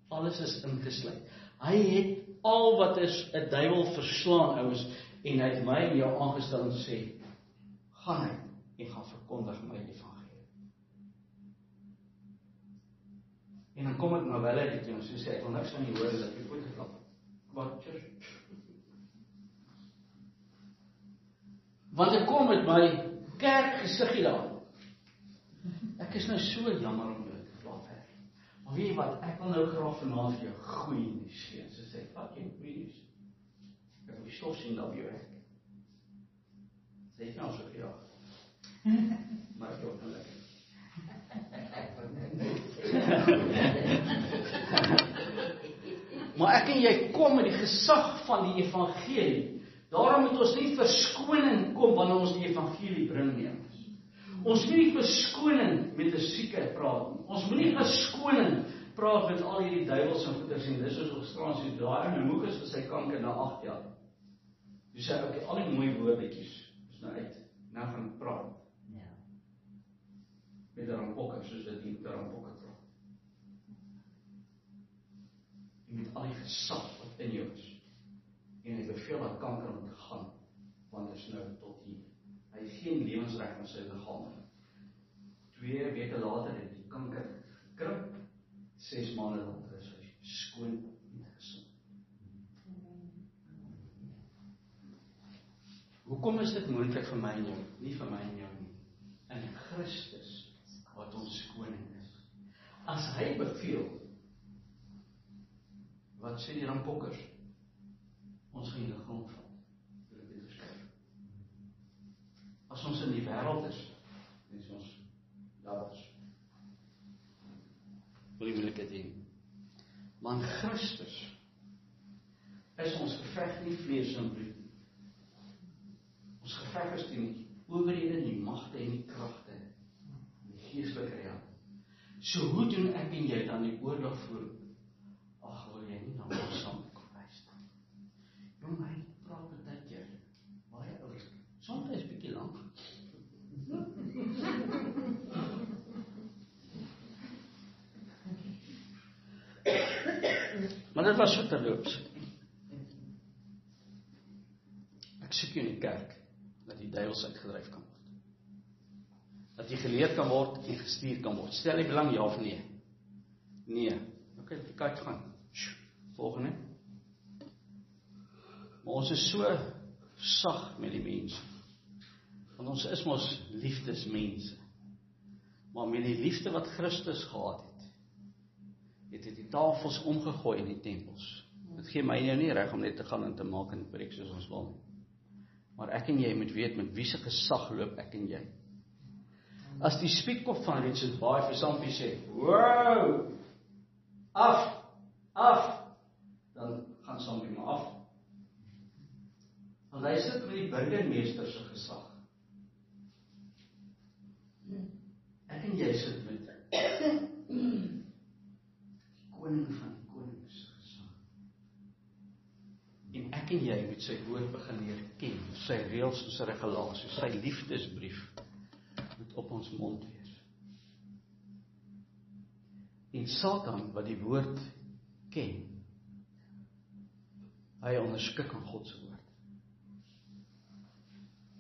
Alles is ingesluit. Hy het al wat is 'n duiwel verslaan, ouens, en hy het my en jou aangestel en sê, gaan uit en gaan verkondig my evangelie. En dan kom ek nou wel uit die en so sê, ek wil niks van die hoor, dat jy voet geklap. Wat? Want ek kom met my kerkgesiggie daar. Ek is nou so jammer om jou te laat hê. Maar weet jy wat, ek wil nou graag vanaand vir jou goeie nuus gee. So sê, wat jy goeie nuus? Ek wil die stof sien daar by jou hek. Sê ek nou so vir jou. Maar ek hoop nou lekker. Maar ek en jy kom met die gesag van die evangelie. Daarom moet ons nie verskoning kom wanneer ons die evangelie bring nie. Ons moet nie verskoning met 'n sieke praat nie. Ons moet nie verskoning praat met al hierdie duiwels en goeters en dis ons gestraan sê, daar in Lukas vir sy kanker na 8 jaar. Jy sê, okay, al die mooi woordetjies is nou uit. Nou gaan praat. Ja. Met 'n rampokker, soos dit die rampokker praat. En met al die gesag wat in jou is. En hy beveel dat kanker moet gaan, want dit is nou tot hier. Hy het geen lewensreg in sy liggaam nie. 2 weke later het die kanker gekrimp, 6 maande later is hy skoon en gesond. Hoekom is dit moontlik vir my en jou? Nie vir my en jou nie. In Christus, wat ons koning is. As hy beveel, wat sê die rampokkers? Ons gaan die grond val. As ons in die wêreld is ons labbers. Wil jy moeilikheid hê? Maar in Christus is ons geveg nie vlees en bloed. Ons geveg is teen die owerhede, die magte en die kragte, die geestelike realm. So hoe doen ek en jy dan die oorlog voer? Ag, wil jy nie na ons saam kom luister? Jong, hy praat baie keer baie oor. Soms is bietjie lank. Maar dit was so terloops. Ek soek jou in die kerk, dat die duiwels uitgedryf kan word. Dat jy geleer kan word en gestuur kan word. Stel jy belang, ja of nee? Nee. Ok, die kaart gaan. Volgende. Maar ons is so sag met die mense. Want ons is mos liefdesmense. Maar met die liefde wat Christus gehad het hy die tafels omgegooi in die tempels. Dit gee my nou nie reg om net te gaan en te maak en preek soos ons wil nie. Maar ek en jy moet weet, met wie se gesag loop ek en jy. As die spietkop van Richard Baai vir Sampie sê, wow, af, dan gaan Sampie maar af. Want hy sit met die burgemeester se gesag. Ek en jy sit met die koning van die konings gesag. En ek en jy moet sy woord begin leer ken, sy reëls en sy regulasies, sy liefdesbrief moet op ons mond wees. En Satan wat die woord ken, hy onderskik aan God se woord.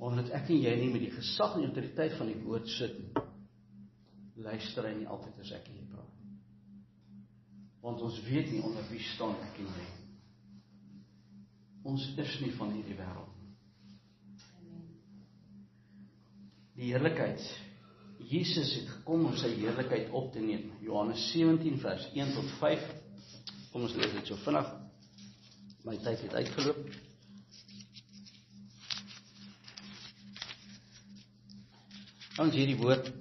Omdat ek en jy nie met die gesag en die autoriteit van die woord sit nie, luister hy nie altyd as ek en jy praat. Want ons weet nie onder wie staan ek en jy. Ons is nie van hierdie wêreld. Die heerlikheid. Jesus het gekom om sy heerlikheid op te neem. Johannes 17 vers 1 tot 5. Kom ons lees dit so vinnig. My tyd het uitgeloop. Want hierdie woord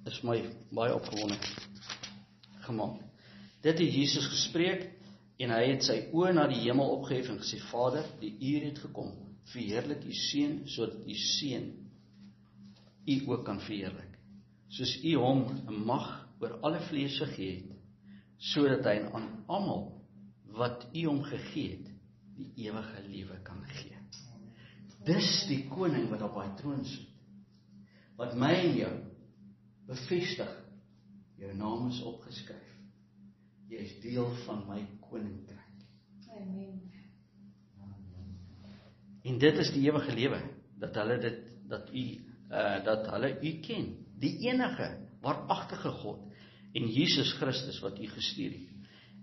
is my baie opgewonde gemaak. Dit het Jesus gespreek en hy het sy oë na die hemel opgehef en gesê, Vader, die uur het gekom, verheerlik u seun, sodat u seun u ook kan verheerlik. Soos u hom 'n mag oor alle vlees gegee het, sodat hy aan almal wat u hom gegee het, die ewige lewe kan gee. Dis die koning wat op hy troon sit, wat my en jou bevestig, jou naam is opgeskryf. Jy is deel van my koninkryk. Amen. En dit is die ewige lewe, dat hulle u ken, die enige, waaragtige God, en Jesus Christus wat u gestuur het.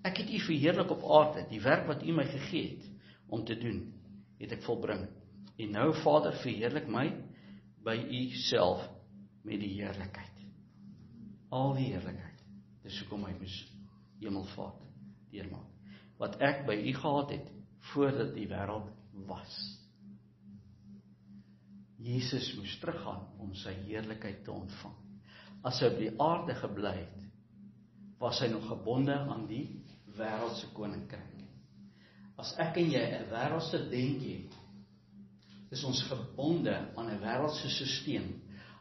Ek het u verheerlik op aarde, die werk wat u my gegee het, om te doen, het ek volbring. En nou, Vader, verheerlik my, by u self, met die heerlikheid. Al die heerlikheid, dis hoekom hy moes hemelvaart deurmaak. Wat ek by u gehad het, voordat die wêreld was. Jesus moes teruggaan om sy heerlikheid te ontvang. As hy op die aarde gebly het, was hy nog gebonde aan die wêreldse koninkryk. As ek en jy 'n wêreldse denkie het, is ons gebonde aan 'n wêreldse stelsel.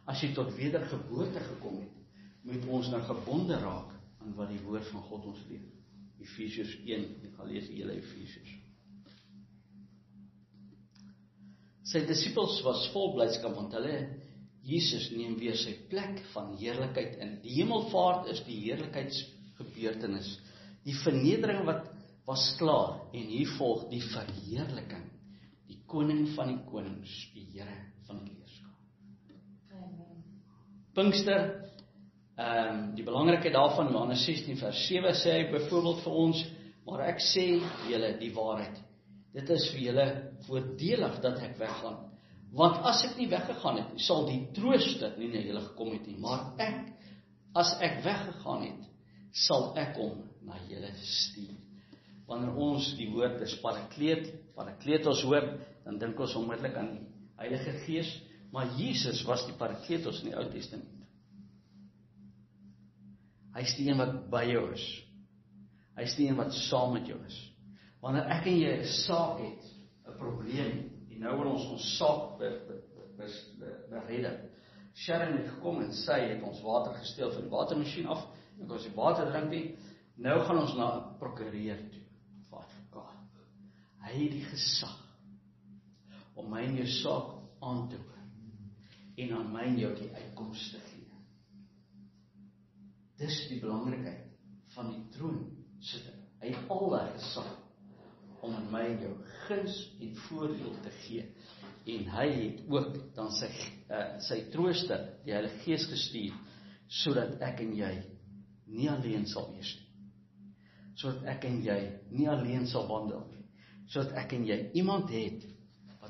As jy tot wedergeboorte gekom het, moet ons nou gebonde raak aan wat die woord van God ons leer. Efesiërs 1, ek gaan lees die hele Efesiërs. Sy disippels was vol blydskap, want hulle, Jesus neem weer sy plek van heerlikheid in. Die hemelvaart is die heerlikheidsgebeurtenis. Die vernedering wat was klaar, en hier volg die verheerliking. Die koning van die konings, die Here van die heerskaar. Pinkster, die belangrikheid daarvan, Johannes 16 vers 7 sê hy byvoorbeeld vir ons, maar ek sê julle die waarheid. Dit is vir julle voordelig dat ek weggaan. Want as ek nie weggegaan het, sal die trooster nie na julle gekom het nie. Maar as ek weggegaan het, sal ek hom na julle stuur. Wanneer ons die woord is parakletos hoor, dan dink ons onmiddellik aan die Heilige Gees, maar Jesus was die parakletos in die Ou Testament. Hy is die een wat by jou is. Hy is die een wat saam met jou is. Wanneer ek en jy 'n saak het, 'n probleem, en nou wil ons saak beredder. Sharon het gekom en sy het ons water gesteel van die watermasjien af, en ons die water drink nie, nou gaan ons na 'n prokureur toe, of advokaat. Hy het die gesag om my en jou saak aan te hoor, en aan my en jou die uitkoms te gee. Dis die belangrikheid van die troonsitter. Hy het al daai gesag om aan my en jou guns en voordeel te gee. En hy het ook dan sy trooster, die Heilige Gees gestuur, sodat ek en jy nie alleen sal wees nie. Sodat ek en jy nie alleen sal wandel nie. Sodat ek en jy iemand het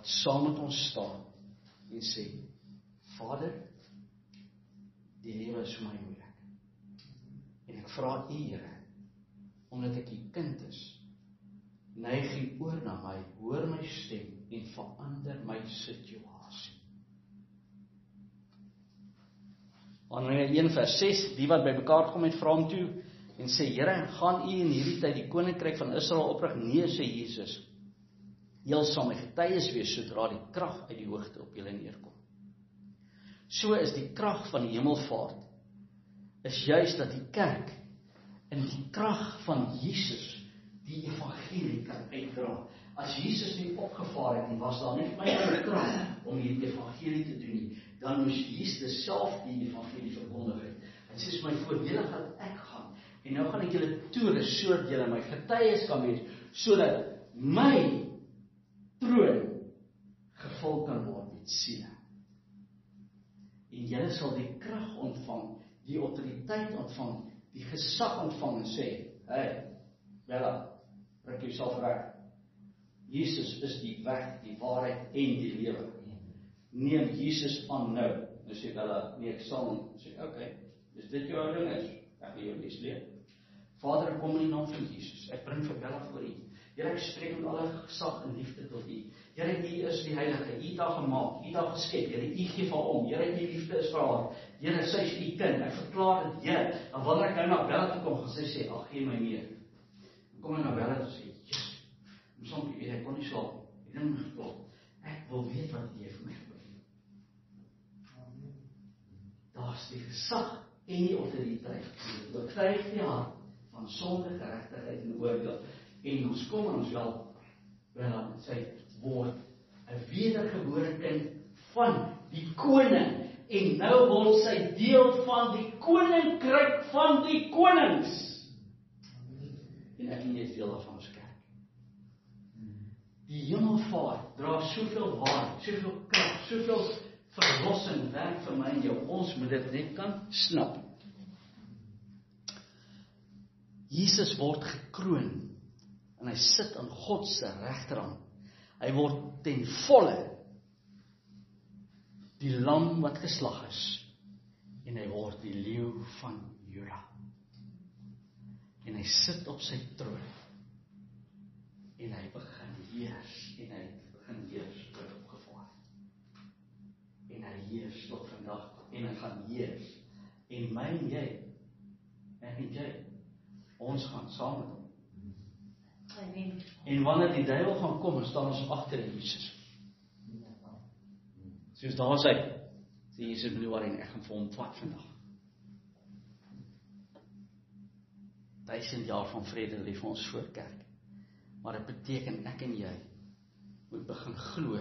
wat saam met ons staan en sê, Vader, die lewe is vir my moeilik. En ek vra U, Here, omdat ek U kind is, neig U oor na my, hoor my stem en verander my situasie. Handelinge 1 vers 6, die wat by mekaar kom het, vra hom toe en sê, Here, gaan U in hierdie tyd die koninkryk van Israel oprig? Nee, sê Jesus, julle sal my getuies wees sodra die krag uit die hoogte op julle neerkom. So is die krag van die hemelvaart, is juist dat die kerk in die krag van Jesus die evangelie kan uitdra. As Jesus nie opgevaar het, was daar nie my krag om die evangelie te doen nie, dan moes Jesus self die evangelie verkondig het. Hy sê, is my voordelig dat ek gaan, en nou gaan ek julle toerus, sodat julle my getuies kan wees, sodat my troon gevul kan word met siele. En julle sal die krag ontvang, die autoriteit ontvang, die gesag ontvang en sê, hey, Bella, trek jouself reg. Jesus is die weg, die waarheid en die lewe. Neem Jesus aan nou. Nou sê Bella, nee, ek sal nie. Sê, okay, is dit jou houding is? Ek gaan jou les leer. Vader, ek kom in die naam van Jesus. Ek bring vir Bella voor U. Here, ek spreek met alle gesag en liefde tot U. Here, U is die Heilige. U het haar gemaak, U het haar geskep. Here, U gee vir hom. Here, U liefde is vir haar. Here, sy is U kind. Ek verklaar dit, Here. En wanneer ek nou na Bella toe kom, gaan sy sê, ag, gee my meer. Kom en na Bella toe sê, yes. Soms weet ek kon nie slaap. Ek dink my geklop. Ek wil weet wat U vir my gebring. Daar's die gesag en die autoriteit. Dit betuig die hart van sonde, geregtigheid en oordeel. En ons kom en ons wel met sy woord 'n wedergebore kind van die koning. En nou word sy deel van die koninkryk van die konings. En ek net deel daarvan ons kerk. Die hemelvaart dra soveel waarde, soveel krag, soveel verlossing werk vir my en jou. Ons moet dit net kan snap. Jesus word gekroon en hy sit aan God se regterhand. Hy word ten volle die lam wat geslag is en hy word die leeu van Juda. En hy sit op sy troon en hy begin heers en hy begin heers tot opgevaar. En hy heers tot vandag en hy gaan heers. En my en jy, ek en jy, ons gaan saam met hom. Amen. En wanneer die duiwel gaan kom, dan staan ons agter Jesus. Soos daar sê Jesus nie waarin ek gaan vir hom vat vandag. 1000 jaar van vrede lê vir ons voor kerk. Maar dit beteken ek en jy moet begin glo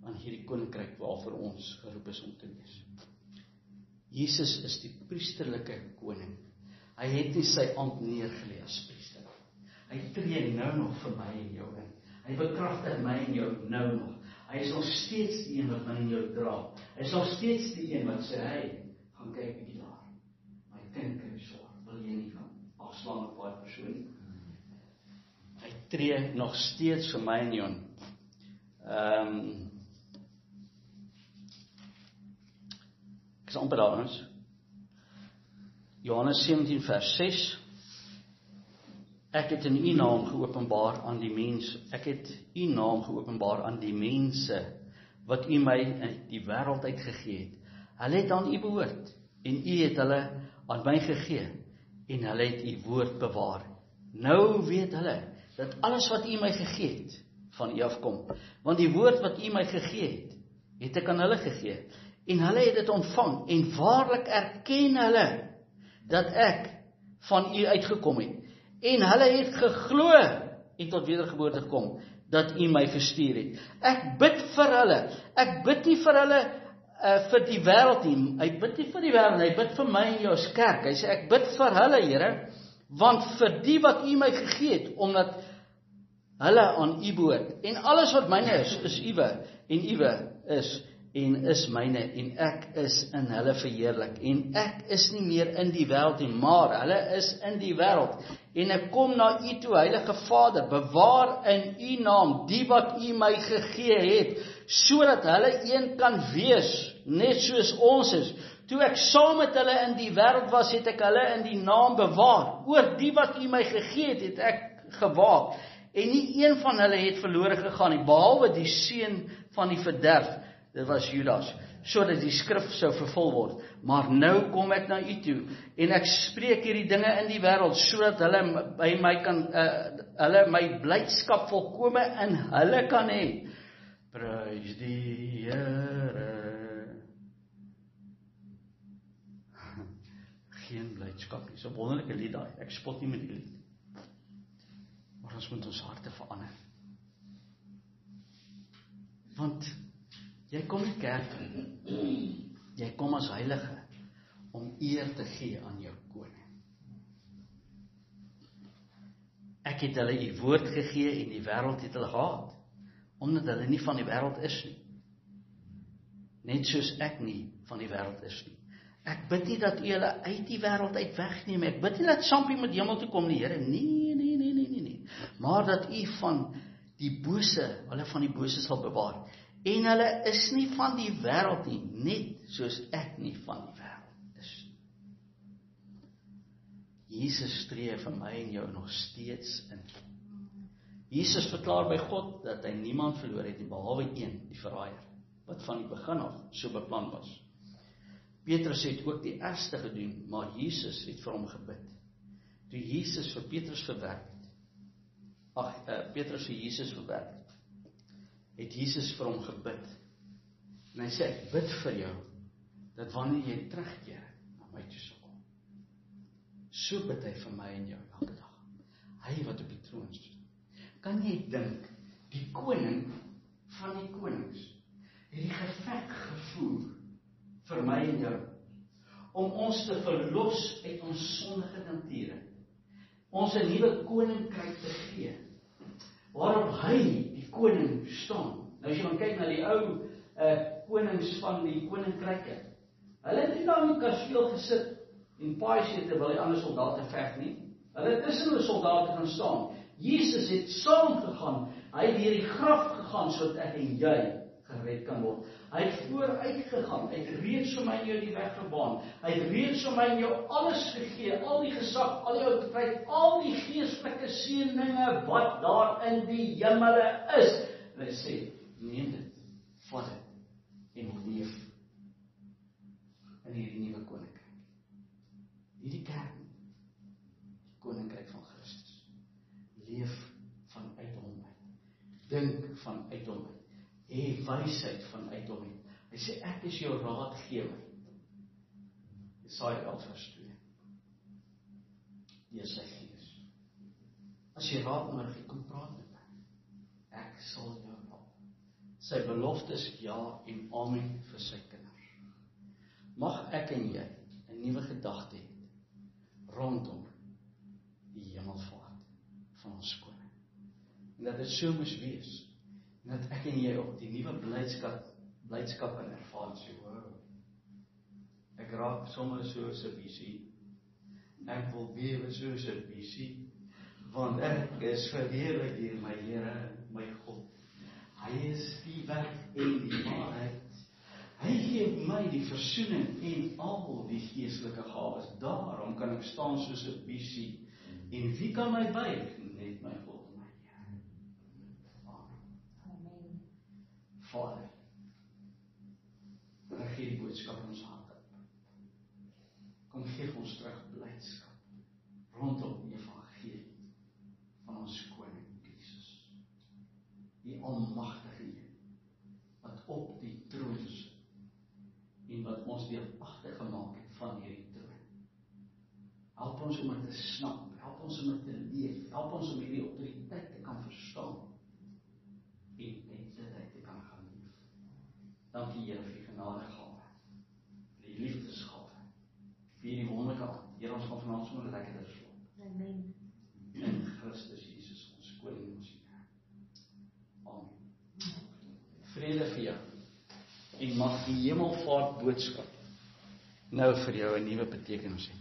aan hierdie koninkryk waarvoor ons geroep is om te wees. Jesus is die priesterlike koning. Hy het nie sy ampt neergelê as priester. Hy tree nou nog vir my en jou in. Hy bekragtig my en jou nou nog. Hy is nog steeds die een wat my en jou dra. Hy is nog steeds die een wat sê, hy, gaan kyk bietjie daar. My kind kry swaar, wil jy nie gaan afslaan op daai persoon nie. Hy tree nog steeds vir my en jou. Ek is amper daar ons. Johannes 17 vers 6. Ek het in U naam geopenbaar aan die mense. Ek het U naam geopenbaar aan die mense wat U my in die wêreld uitgegee het. Hulle het aan U behoort en U het hulle aan my gegee en hulle het U woord bewaar. Nou weet hulle dat alles wat U my gegee het van U afkom. Want die woord wat U my gegee het, het ek aan hulle gegee en hulle het dit ontvang en waarlik erken hulle dat ek van U uitgekom het. En hulle het geglo en tot wedergeboorte gekom, dat U my gestuur het. Ek bid vir hulle. Ek bid nie vir hulle vir die wêreld nie. Hy bid nie vir die wêreld, hy bid vir my en jou as kerk. Hy sê ek bid vir hulle, Here, want vir die wat U my gegee het, omdat hulle aan U behoort. En alles wat myne is Uwe en Uwe is myne en ek is in hulle verheerlik en ek is nie meer in die wêreld nie, maar hulle is in die wêreld en ek kom na U toe, Heilige Vader, bewaar in U naam die wat U my gegee het, sodat hulle een kan wees, net soos ons is. Toe ek saam met hulle in die wêreld was, het ek hulle in die naam bewaar. Oor die wat U my gegee het, het ek gewaak. En nie een van hulle het verlore gegaan nie, behalwe die seun van die verderf, dit was Judas, sodat die skrif sou vervul word. Maar nou kom ek na U toe, en ek spreek hierdie dinge in die wêreld, sodat hulle by my kan, hulle my blydskap volkome in hulle kan hê. Prys die Here. Geen blydskap nie. So 'n wonderlike lied daai. Ek spot nie met die lied. Maar ons moet ons harte verander. Want jy kom nie kerk toe. Jy kom as heilige om eer te gee aan jou koning. Ek het hulle U woord gegee en die wêreld het hulle gehaat, omdat hulle nie van die wêreld is nie. Net soos ek nie van die wêreld is nie. Ek bid nie dat U hulle uit die wêreld uit wegneem. Ek bid nie dat Sampie met hemel toe kom nie, Here. Nee. Maar dat U van die bose, hulle van die bose sal bewaar. En hulle is nie van die wêreld nie, net soos ek nie van die wêreld is. Jesus stree vir my en jou nog steeds in. Jesus verklaar by God dat hy niemand verloor het nie, behalwe een, die verraaier, wat van die begin af so beplan was. Petrus het ook die ergste gedoen, maar Jesus het vir hom gebid. Toe Jesus vir Petrus verwerk het, Petrus vir Jesus verwerk het Jesus vir hom gebid. En hy sê, ek bid vir jou, dat wanneer jy terugkeer, na my toe sal kom. So bid hy vir my en jou elke dag. Hy wat op die troon sit. Kan jy dink, die koning van die konings het die geveg gevoer vir my en jou, om ons te verlos uit ons sondige nature, ons 'n nuwe koninkryk te gee, waarop hy, die koning, staan. Nou as jy gaan kyk na die ou konings van die koninkryke, hulle het nie daar in die kasteel gesit en paai sit terwyl die ander soldate veg nie. Hulle het tussen hulle soldate gaan staan. Jesus het saam gegaan, hy het deur die graf gegaan, sodat ek en jy gered kan word. Hy het vooruit gegaan, hy het reeds vir my en jou die weg gebaan, hy het reeds vir my en jou alles gegee, al die gesag, al die autoriteit, al die geestelike seëninge wat daar in die hemele is. En hy sê, neem dit, vat dit, en leef in hierdie nuwe koninkryk. Nie die kerk nie, die koninkryk van Christus. Leef vanuit hom uit. Dink vanuit hom uit. Hê wysheid vanuit hom uit. Hy sê, ek is jou raadgewer. Jesaja 11:2. Die is sy gees. As jy raad nodig het, kom praat met my. Ek sal jou help. Sy belofte is ja en amen vir sy kinders. Mag ek en jy 'n nuwe gedagte hê rondom die hemelvaart van ons koning. En dat dit so moes wees, en dat ek en jy ook die nuwe blydskap in ervaar, sê, wow, ek raak sommer soos 'n visie, ek wil bewe soos 'n visie, want ek is verheerlik deur my Here, my God. Hy is die weg en die waarheid. Hy gee my die versoening en al die geestelike gawes. Daarom kan ek staan soos 'n visie. En wie kan my buig? Net my God, my Here. Amen. Vader, gee die boodskap in ons harte. Kom geef ons terug blydskap rondom die evangelie van ons koning Jesus. Die almagtige Een wat op die troon sit en wat ons deelagtig gemaak het van hierdie troon. Help ons om dit te snap, help ons om dit te leef, help ons om hierdie autoriteit te kan verstaan en net dit te kan gaan leef. Dankie Here vir die genadegawe, vir die liefdesgawe, vir die wonderlike aand. Here, ons gaan vanaand so lekker slaap. Amen. In Christus Jesus, ons koning en ons Here. Amen. Vrede vir jou. En mag die hemelvaart boodskap nou vir jou 'n nuwe betekenis hê.